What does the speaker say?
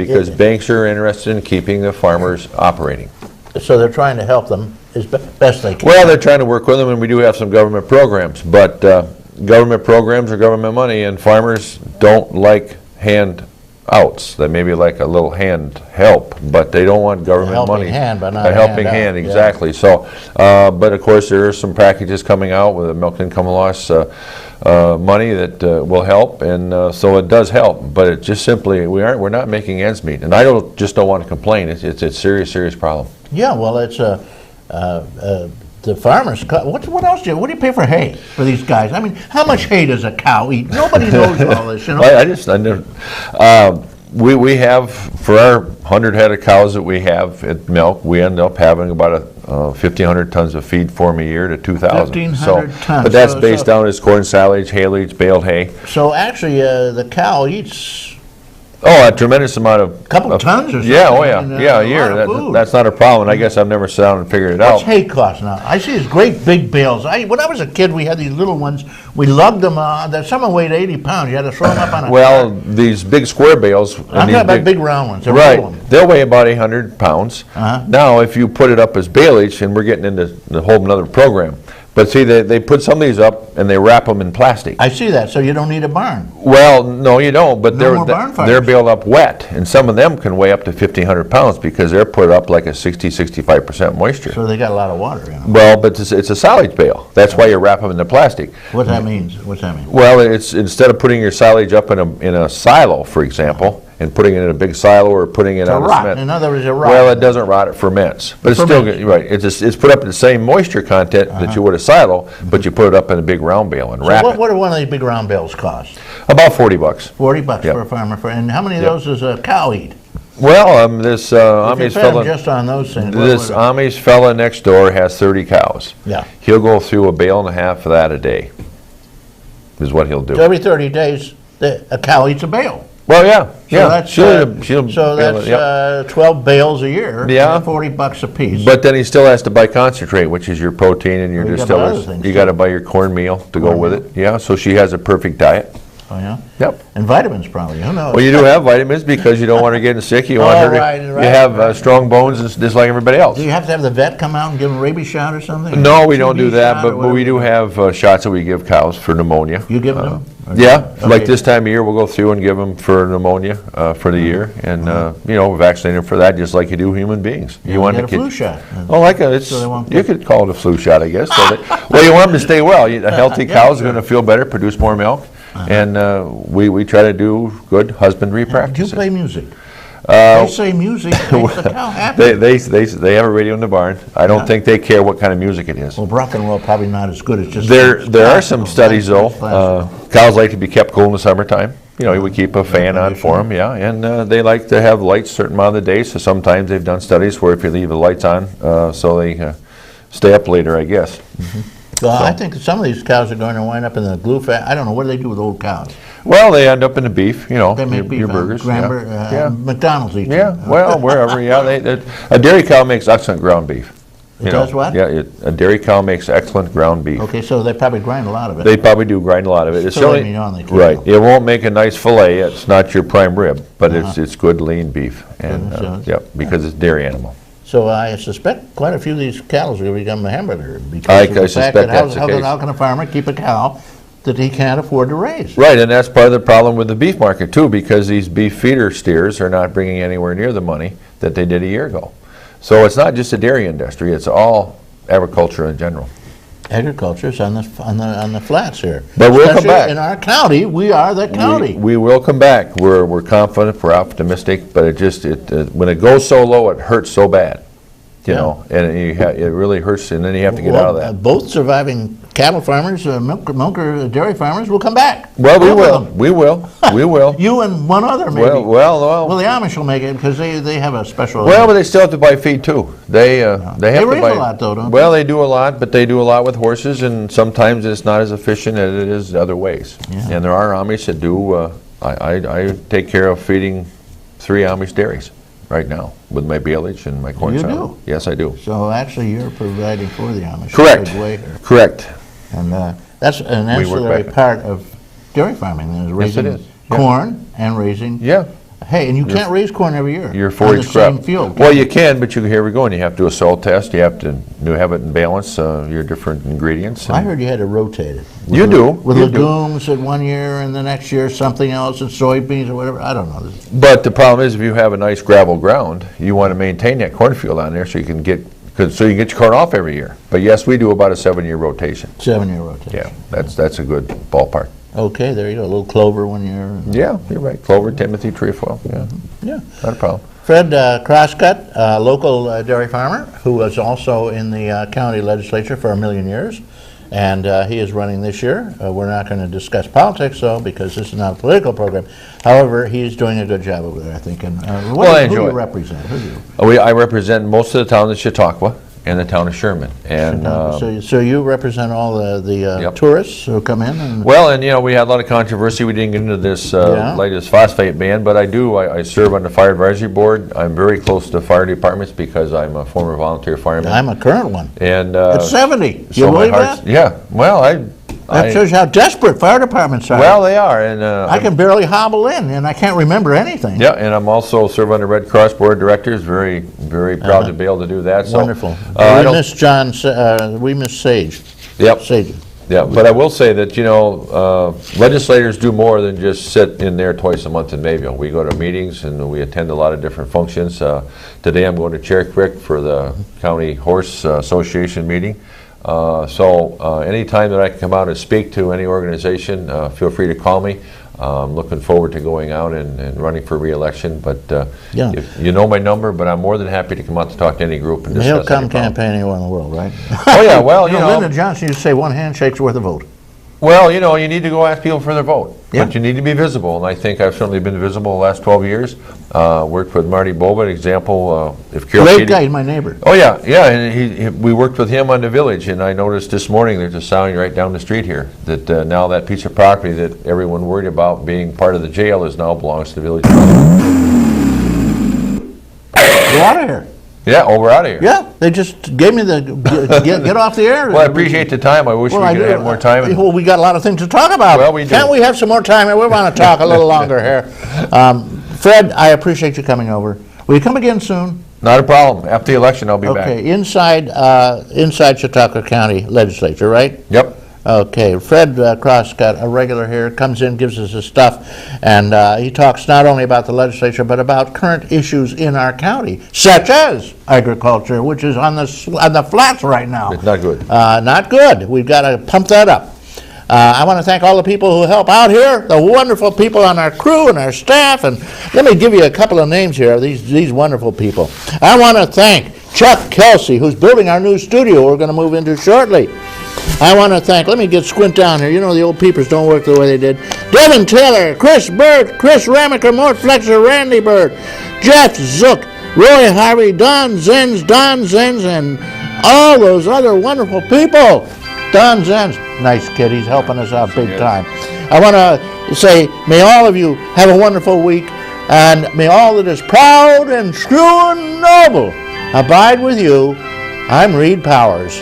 because banks are interested in keeping the farmers operating. So they're trying to help them as best they can. Well, they're trying to work with them, and we do have some government programs, but government programs are government money, and farmers don't like handouts. They maybe like a little hand help, but they don't want government money. A helping hand, but not a helping hand, exactly. Yeah. So, but of course, there are some packages coming out with the milk income loss money that will help, and so it does help. But it just simply we're not making ends meet, and I just don't want to complain. It's a serious problem. Yeah, well, it's the farmers. What else do you pay for hay for these guys? I mean, how much hay does a cow eat? Nobody knows all this, you know. I never. We have, for our 100 head of cows that we have at milk, we end up having about 1,500 tons of feed for them a year to 2,000. 1,500 tons. But that's based on its corn silage, haylage, baled hay. So actually, the cow eats a tremendous amount of... couple tons or something. Yeah, oh yeah, I mean, a year. That's not a problem. I guess I've never sat down and figured it out. What's hay cost now? I see these great big bales. When I was a kid, we had these little ones. We lugged them. Some of them weighed 80 pounds. You had to throw them up on a... Well, these big square bales... I'm talking about big round ones. Right. They'll weigh about 800 pounds. Now, if you put it up as baleage, and we're getting into the whole another program, but see, they put some of these up and they wrap them in plastic. I see that, so you don't need a barn. Well, no, you don't, but they're baled up wet, and some of them can weigh up to 1,500 pounds because they're put up like a 65% moisture. So they got a lot of water in them. Well, but it's a silage bale. That's why you wrap them in the plastic. What that means? What's that mean? Well, it's instead of putting your silage up in a silo, for example, and putting it in a big silo or putting it on a cement. In other words, it rots. Well, it doesn't rot, it ferments. But it's still good, right. It's put up in the same moisture content that you would a silo, but you put it up in a big round bale and wrap it. What do one of these big round bales cost? About $40. $40 for a farmer. And how many of those does a cow eat? Well, this Amish fella, just on those things. this Amish fella next door has 30 cows. Yeah. He'll go through a bale and a half of that a day, is what he'll do. So every 30 days, a cow eats a bale. Well, yeah. So that's 12 bales a year. Yeah. $40 a piece. But then he still has to buy concentrate, which is your protein and your distillers. You got to buy your cornmeal to go with it. Yeah, so she has a perfect diet. Oh, yeah? Yep. And vitamins probably, who knows? Well, you do have vitamins because you don't want her getting sick. You want her to have strong bones just like everybody else. Do you have to have the vet come out and give them a rabies shot or something? No, we don't do that, but we do have shots that we give cows for pneumonia. You give them? Yeah, like this time of year, we'll go through and give them for pneumonia for the year, and vaccinate them for that, just like you do human beings. You want a flu shot. Oh, you could call it a flu shot, I guess. Well, you want them to stay well. A healthy cow is going to feel better, produce more milk, and we try to do good husbandry practices. Do you play music? They say music makes the cow happy. They have a radio in the barn. I don't think they care what kind of music it is. Well, rock and roll probably not as good as just... There are some studies, though. Cows like to be kept cool in the summertime. We keep a fan on for them, yeah. And they like to have lights a certain amount of the day, so sometimes they've done studies where if you leave the lights on, so they stay up later, I guess. Well, I think some of these cows are going to wind up in the glue fat. I don't know. What do they do with old cows? Well, they end up in the beef, They make beef, your burgers. McDonald's eats them. Well, wherever, a dairy cow makes excellent ground beef. It does what? Yeah, a dairy cow makes excellent ground beef. Okay, so they probably grind a lot of it. They probably do grind a lot of it. It's only, right. It won't make a nice fillet. It's not your prime rib, but it's good lean beef, and because it's a dairy animal. So I suspect quite a few of these cows are going to become a hamburger because I of the suspect fact that that's the case. How can a farmer keep a cow that he can't afford to raise? Right, and that's part of the problem with the beef market too, because these beef feeder steers are not bringing anywhere near the money that they did a year ago. So it's not just the dairy industry; it's all agriculture in general. Agriculture is on the flats here. But we'll come back. In our county, we are the county. We will come back. We're confident. We're optimistic. But when it goes so low, it hurts so bad. And it really hurts, and then you have to get out of that. Both surviving cattle farmers, milker dairy farmers will come back. Well, we will. We will. You and one other, maybe. Well, the Amish will make it because they have a special... Well, but they still have to buy feed, too. They have to buy... They raise a lot, though, don't they? Well, they do a lot, but they do a lot with horses, and sometimes it's not as efficient as it is other ways. Yeah. And there are Amish that do... I take care of feeding 3 Amish dairies right now with my baleage and my corn salad. You do? Yes, I do. So actually, you're providing for the Amish. Correct. In a big way here. Correct. And that's an ancillary part of dairy farming, is raising corn and raising Hey, and you can't raise corn every year. Your on the 4-H crop. same field. Well, you can, but here we go, and you have to do a soil test. You have to have it in balance, your different ingredients. I heard you had to rotate it. You do. With You do. legumes at one year, and the next year something else, and soybeans or whatever. I don't know. But the problem is, if you have a nice gravel ground, you want to maintain that cornfield on there so you can get your corn off every year. But yes, we do about a 7-year rotation. 7-year rotation. Yeah, that's a good ballpark. Okay, there you go. A little clover 1 year. Yeah, you're right. Clover, timothy, trefoil. Yeah, Yeah. not a problem. Fred Crosscut, local dairy farmer who was also in the county legislature for 1,000,000 years, and he is running this year. We're not going to discuss politics, though, because this is not a political program. However, he's doing a good job over there, I think. And Well, I who do enjoy you it. represent? Who do you? I represent most of the town of Chautauqua and the town of Sherman. And So you represent all the Yep. tourists who come in? And well, and we had a lot of controversy. We didn't get into this Yeah. latest phosphate ban, but I serve on the fire advisory board. I'm very close to fire departments because I'm a former volunteer fireman. I'm a current one. And At 70. so You my believe heart's- that? Yeah. Well, That shows you how desperate fire departments are. well, they are, and I can barely hobble in, and I can't remember anything. yeah, and I'm also serve on the Red Cross board of directors. Very, very proud to be able to do that. So, Wonderful. I We don't- miss we miss Sage. Yep. Sage. Yeah, but I will say that, legislators do more than just sit in there twice a month in Mayville. We go to meetings and we attend a lot of different functions. Today I'm going to Chair Creek for the County Horse Association meeting. Anytime that I can come out and speak to any organization, feel free to call me. I'm looking forward to going out and running for re-election, but Yeah. you know my number, but I'm more than happy to come out to talk to any group and discuss He'll any come problem. campaign anywhere in the world, right? Oh, yeah, well, Lyndon Johnson used to say one handshake's worth a vote. Well, you need to go ask people for their vote. Yeah. But you need to be visible, and I think I've certainly been visible the last 12 years. Worked with Marty Boba, an example, if Carol Great Keating- guy, he's my neighbor. Oh, yeah, and we worked with him on the village, and I noticed this morning there's a sign right down the street here that now that piece of property that everyone worried about being part of the jail is now belongs to the village. Get out of here. Yeah, we're out of here. Yeah, they just gave me the, get off the air. Well, I appreciate the time. I wish Well, we I could do. have had more time. and- Well, we got a lot of things to talk about. Well, we do. Can't we have some more time? We want to talk a little longer here. Fred, I appreciate you coming over. Will you come again soon? Not a problem. After the election, I'll be back. Okay, inside Chautauqua County Legislature, right? Yep. Okay, Fred Crosscut, a regular here, comes in, gives us his stuff, and he talks not only about the legislature, but about current issues in our county, such as agriculture, which is on the flats right now. It's not good. Not good. We've got to pump that up. I want to thank all the people who help out here, the wonderful people on our crew and our staff, and let me give you a couple of names here of these wonderful people. I want to thank Chuck Kelsey, who's building our new studio we're going to move into shortly. I want to thank, let me squint down here, the old peepers don't work the way they did. Devin Taylor, Chris Burt, Chris Ramaker, Mort Flexer, Randy Burt, Jeff Zook, Roy Harvey, Don Zenz, and all those other wonderful people. Don Zenz, nice kid, he's helping us out big time. I want to say, may all of you have a wonderful week, and may all that is proud and true and noble abide with you. I'm Reed Powers.